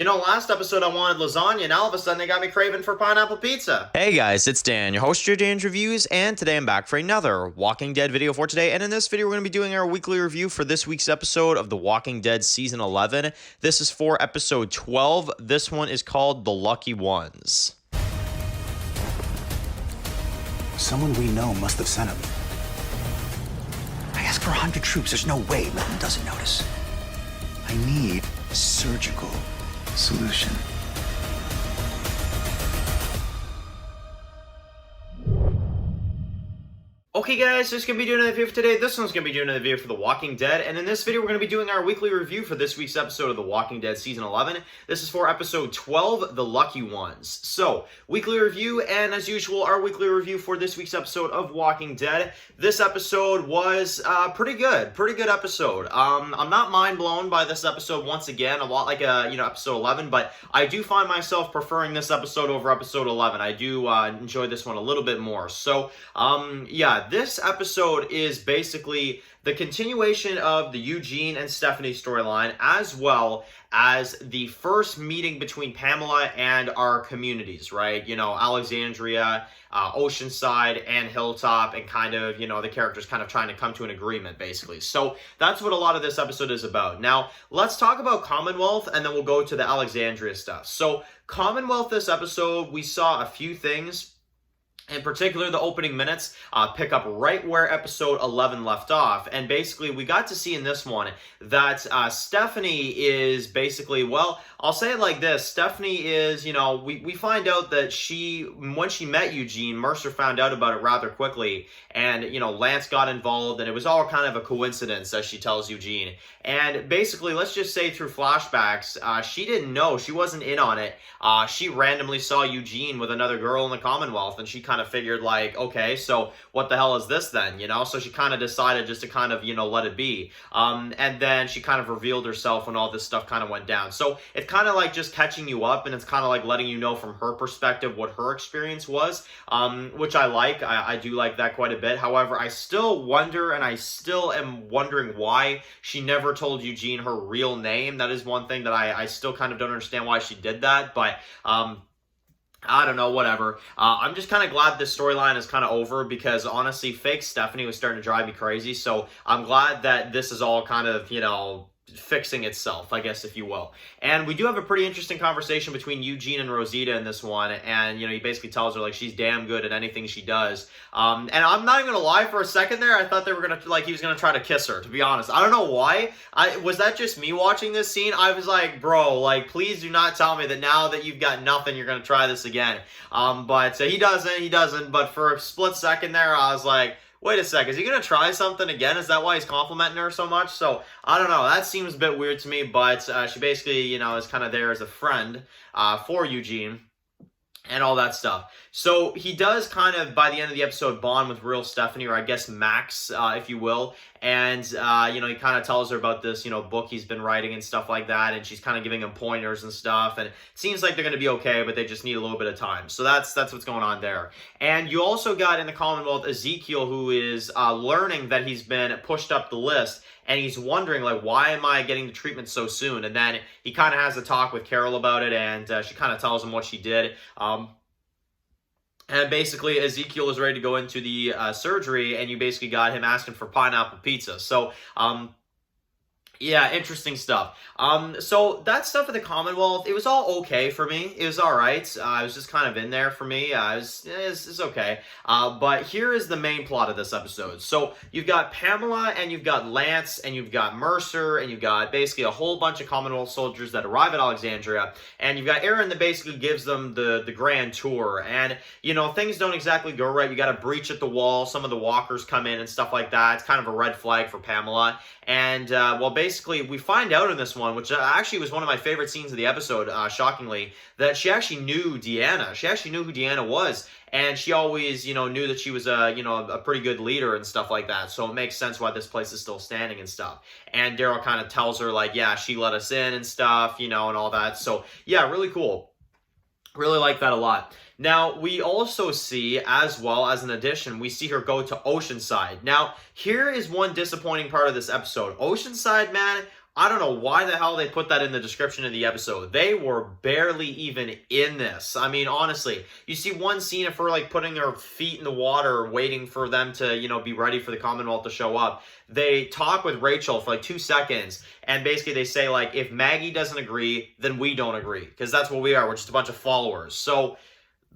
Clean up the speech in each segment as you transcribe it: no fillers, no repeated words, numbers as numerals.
You know, last episode I wanted lasagna, and all of a sudden they got me craving for pineapple pizza. Hey guys, it's Dan, your host of Dan's Reviews, and today I'm back for another Walking Dead video for today. And in this video, we're going to be doing our weekly review for this week's episode of The Walking Dead Season 11. This is for episode 12. This one is called The Lucky Ones. Someone we know must have sent him. I asked for 100 troops. There's no way Milton doesn't notice. I need a surgical solution. Okay guys, so it's going to be doing another video for today. This one's going to be doing another video for The Walking Dead. And in this video, we're going to be doing our weekly review for this week's episode of The Walking Dead Season 11. This is for episode 12, The Lucky Ones. So, weekly review, and as usual, our weekly review for this week's episode of Walking Dead. This episode was pretty good. Pretty good episode. I'm not mind blown by this episode once again, a lot like episode 11, but I do find myself preferring this episode over episode 11. I do enjoy this one a little bit more. So, yeah. This episode is basically the continuation of the Eugene and Stephanie storyline, as well as the first meeting between Pamela and our communities, right? You know, Alexandria, Oceanside, and Hilltop, and kind of, you know, the characters kind of trying to come to an agreement, basically. So that's what a lot of this episode is about. Now, let's talk about Commonwealth, and then we'll go to the Alexandria stuff. So, Commonwealth this episode, we saw a few things. In particular, the opening minutes pick up right where episode 11 left off. And basically, we got to see in this one that Stephanie is basically, well, I'll say it like this. Stephanie is, you know, we find out that when she met Eugene, Mercer found out about it rather quickly. And, you know, Lance got involved, and it was all kind of a coincidence, as she tells Eugene. And basically, let's just say through flashbacks, she didn't know. She wasn't in on it. She randomly saw Eugene with another girl in the Commonwealth, and she kind of figured, like, okay, so what the hell is this then, you know? So she kind of decided just to kind of, you know, let it be. And then she kind of revealed herself when all this stuff kind of went down. So it's kind of like just catching you up, and it's kind of like letting you know from her perspective what her experience was, which I like. I do like that quite a bit. However, I still wonder, and I still am wondering why she never told Eugene her real name. That is one thing that I still kind of don't understand why she did that, but I don't know, whatever. I'm just kind of glad this storyline is kind of over, because honestly, fake Stephanie was starting to drive me crazy. So I'm glad that this is all kind of, you know, fixing itself, I guess, if you will. And we do have a pretty interesting conversation between Eugene and Rosita in this one. And, you know, he basically tells her, like, she's damn good at anything she does. And I'm not even gonna lie, for a second there, I thought they were gonna, like, he was gonna try to kiss her, to be honest. I don't know why. Was that just me watching this scene? I was like, bro, like, please do not tell me that now that you've got nothing, you're gonna try this again. But he doesn't. But for a split second there, I was like, wait a sec, is he going to try something again? Is that why he's complimenting her so much? So, I don't know. That seems a bit weird to me, but she basically, you know, is kind of there as a friend for Eugene and all that stuff. So he does kind of, by the end of the episode, bond with real Stephanie, or I guess Max, if you will. And, you know, he kind of tells her about this, you know, book he's been writing and stuff like that. And she's kind of giving him pointers and stuff. And it seems like they're going to be okay, but they just need a little bit of time. So that's what's going on there. And you also got in the Commonwealth Ezekiel, who is learning that he's been pushed up the list. And he's wondering, like, why am I getting the treatment so soon? And then he kind of has a talk with Carol about it, and she kind of tells him what she did. And basically, Ezekiel is ready to go into the surgery, and you basically got him asking for pineapple pizza. So, yeah, interesting stuff. So that stuff at the Commonwealth, it was all okay for me. It was all right. It was just kind of in there for me. It's okay. But here is the main plot of this episode. So you've got Pamela, and you've got Lance, and you've got Mercer, and you've got basically a whole bunch of Commonwealth soldiers that arrive at Alexandria, and you've got Aaron that basically gives them the grand tour. And, you know, things don't exactly go right. You got a breach at the wall. Some of the walkers come in and stuff like that. It's kind of a red flag for Pamela. And, well, basically, we find out in this one, which actually was one of my favorite scenes of the episode, shockingly, that she actually knew Deanna. She actually knew who Deanna was, and she always, you know, knew that she was a pretty good leader and stuff like that. So it makes sense why this place is still standing and stuff. And Daryl kind of tells her, like, yeah, she let us in and stuff, you know, and all that. So, yeah, really cool. Really like that a lot. Now, we also see, as well as an addition, we see her go to Oceanside. Now, here is one disappointing part of this episode. Oceanside, man, I don't know why the hell they put that in the description of the episode. They were barely even in this. I mean, honestly, you see one scene of her like putting her feet in the water, waiting for them to, be ready for the Commonwealth to show up. They talk with Rachel for like 2 seconds, and basically they say like, if Maggie doesn't agree, then we don't agree, because that's what we are. We're just a bunch of followers. So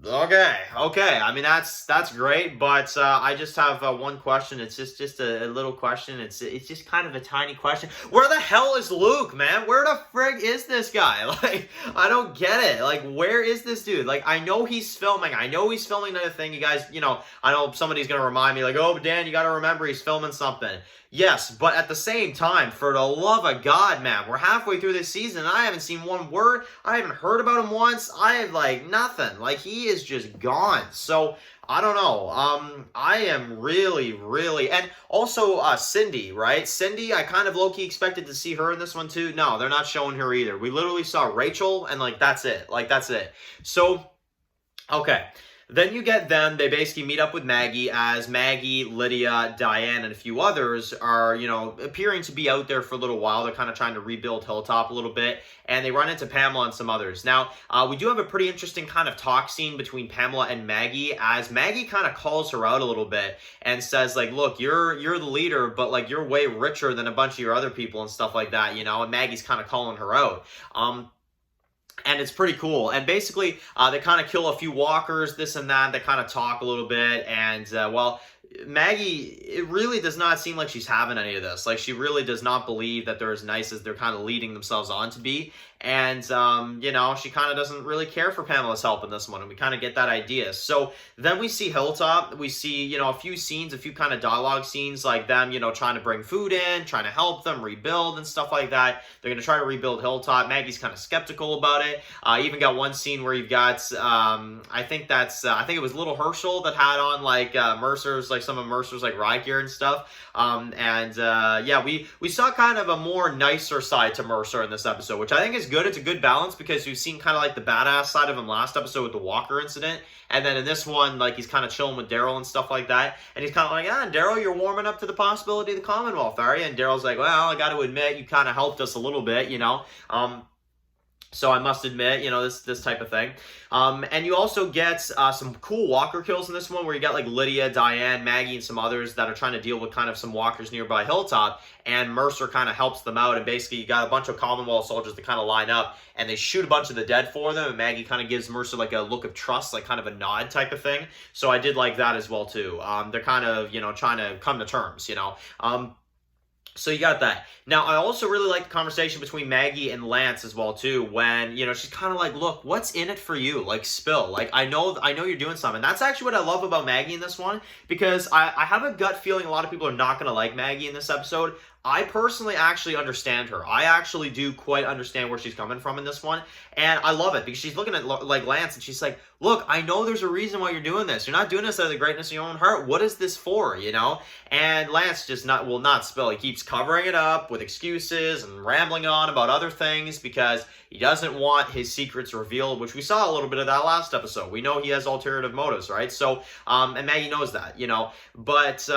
okay. I mean, that's great, but I just have one question. It's just a little question. It's just kind of a tiny question. Where the hell is Luke, man? Where the frig is this guy? Like, I don't get it. Like, where is this dude? Like, I know he's filming. Another thing. You guys, I know somebody's gonna remind me, like, oh, Dan, you gotta remember he's filming something. Yes, but at the same time, for the love of God, man, we're halfway through this season, and I haven't seen one word. I haven't heard about him once. I have, like, nothing. Like, he is just gone. So, I don't know. I am really, and also, Cindy, right? Cindy, I kind of low-key expected to see her in this one, too. No, they're not showing her either. We literally saw Rachel, and, like, that's it. So, okay. Then you get them. They basically meet up with Maggie as Maggie, Lydia, Diane, and a few others are, appearing to be out there for a little while. They're kind of trying to rebuild Hilltop a little bit, and they run into Pamela and some others. Now, we do have a pretty interesting kind of talk scene between Pamela and Maggie, as Maggie kind of calls her out a little bit and says, like, look, you're the leader, but, like, you're way richer than a bunch of your other people and stuff like that, and Maggie's kind of calling her out. And it's pretty cool. And basically, they kind of kill a few walkers, this and that. They kind of talk a little bit. And, Maggie, it really does not seem like she's having any of this. Like, she really does not believe that they're as nice as they're kind of leading themselves on to be. And, she kind of doesn't really care for Pamela's help in this one. And we kind of get that idea. So then we see Hilltop. We see, a few scenes, a few kind of dialogue scenes like them, trying to bring food in, trying to help them rebuild and stuff like that. They're going to try to rebuild Hilltop. Maggie's kind of skeptical about it. Even got one scene where you've got, I think it was Little Herschel that had on like Mercer's, like some of Mercer's like ride gear and stuff. We saw kind of a more nicer side to Mercer in this episode, which I think is good. It's a good balance because we've seen kind of like the badass side of him last episode with the Walker incident. And then in this one, like, he's kind of chilling with Daryl and stuff like that. And he's kind of like, Daryl, you're warming up to the possibility of the Commonwealth, are you? And Daryl's like, well, I got to admit, you kind of helped us a little bit, So I must admit, this type of thing. And you also get some cool walker kills in this one where you got like Lydia, Diane, Maggie, and some others that are trying to deal with kind of some walkers nearby Hilltop. And Mercer kind of helps them out. And basically you got a bunch of Commonwealth soldiers that kind of line up and they shoot a bunch of the dead for them. And Maggie kind of gives Mercer like a look of trust, like kind of a nod type of thing. So I did like that as well too. They're kind of, trying to come to terms, So you got that. Now, I also really like the conversation between Maggie and Lance as well, too, when, she's kind of like, look, what's in it for you? Like, spill. Like, I know you're doing something. That's actually what I love about Maggie in this one, because I have a gut feeling a lot of people are not going to like Maggie in this episode. I personally actually understand her. I actually do quite understand where she's coming from in this one. And I love it because she's looking at like Lance and she's like, look, I know there's a reason why you're doing this. You're not doing this out of the greatness of your own heart. What is this for, And Lance just will not spill. He keeps covering it up with excuses and rambling on about other things because he doesn't want his secrets revealed, which we saw a little bit of that last episode. We know he has alternative motives, right? So, and Maggie knows that, But,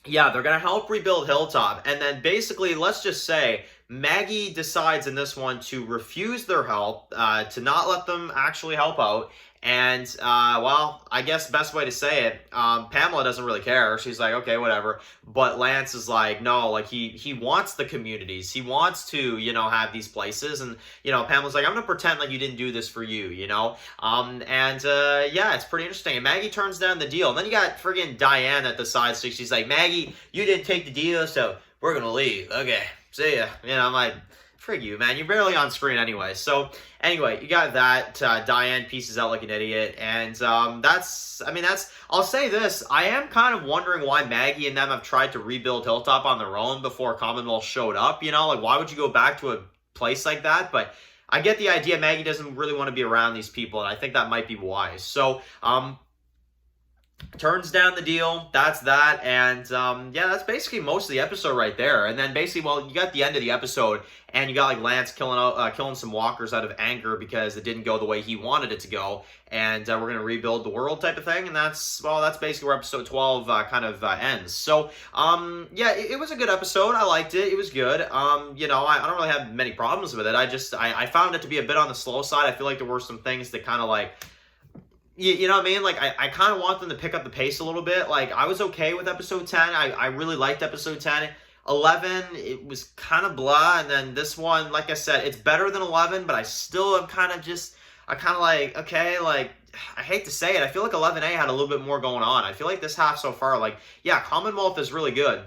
yeah, they're going to help rebuild Hilltop. And then basically, let's just say, Maggie decides in this one to refuse their help, to not let them actually help out. And, I guess best way to say it, Pamela doesn't really care. She's like, okay, whatever. But Lance is like, no, like he wants the communities. He wants to, have these places. And, Pamela's like, I'm going to pretend like you didn't do this for you, it's pretty interesting. And Maggie turns down the deal. And then you got friggin' Diane at the side. So she's like, Maggie, you didn't take the deal, so we're going to leave. Okay, see ya. I'm like, frig you, man. You're barely on screen anyway. So, anyway, you got that. Diane pieces out like an idiot. And I'll say this. I am kind of wondering why Maggie and them have tried to rebuild Hilltop on their own before Commonwealth showed up. Like, why would you go back to a place like that? But I get the idea. Maggie doesn't really want to be around these people. And I think that might be wise. So, turns down the deal. That's that. And yeah, that's basically most of the episode right there. And then basically, well, you got the end of the episode, and you got like Lance killing some walkers out of anger because it didn't go the way he wanted it to go. And we're gonna rebuild the world type of thing. And that's basically where episode 12 kind of ends. So yeah, it was a good episode. I liked it. It was good. You know, I don't really have many problems with it. I found it to be a bit on the slow side. I feel like there were some things that kind of like, you know what I mean? Like, I kind of want them to pick up the pace a little bit. Like, I was okay with episode 10. I really liked episode 10. 11, it was kind of blah. And then this one, like I said, it's better than 11, but I still am kind of like, okay, like, I hate to say it. I feel like 11A had a little bit more going on. I feel like this half so far, like, yeah, Commonwealth is really good.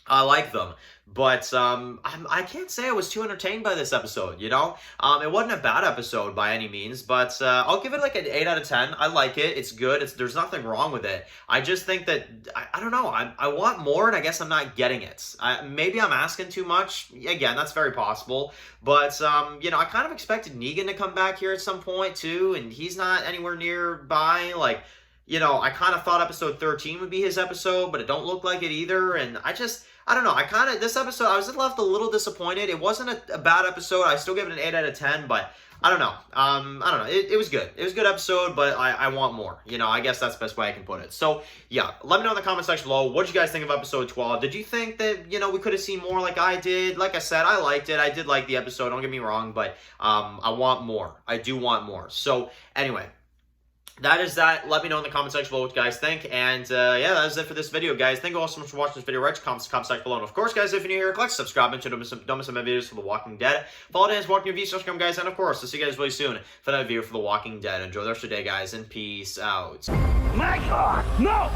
I like them. But I can't say I was too entertained by this episode, you know? It wasn't a bad episode by any means, but I'll give it like an 8 out of 10. I like it. It's good. There's nothing wrong with it. I just think that, I don't know, I want more, and I guess I'm not getting it. Maybe I'm asking too much. Again, that's very possible. But, you know, I kind of expected Negan to come back here at some point, too, and he's not anywhere nearby. Like, you know, I kind of thought episode 13 would be his episode, but it don't look like it either, and I don't know. This episode, I was left a little disappointed. It wasn't a bad episode. I still give it an 8 out of 10, but I don't know. I don't know. It was good. It was a good episode, but I want more. You know, I guess that's the best way I can put it. So, yeah, let me know in the comment section below. What did you guys think of episode 12? Did you think that, you know, we could have seen more like I did? Like I said, I liked it. I did like the episode. Don't get me wrong, but I want more. I do want more. So, anyway. That is that. Let me know in the comment section below what you guys think. And yeah, that is it for this video, guys. Thank you all so much for watching this video. Write your comments in the comment section below. And of course, guys, if you're new here, click subscribe and don't miss some of my videos for The Walking Dead. Follow Dan's Walking Review, subscribe, guys. And of course, I'll see you guys really soon for another video for The Walking Dead. Enjoy the rest of your day, guys, and peace out. My God, no!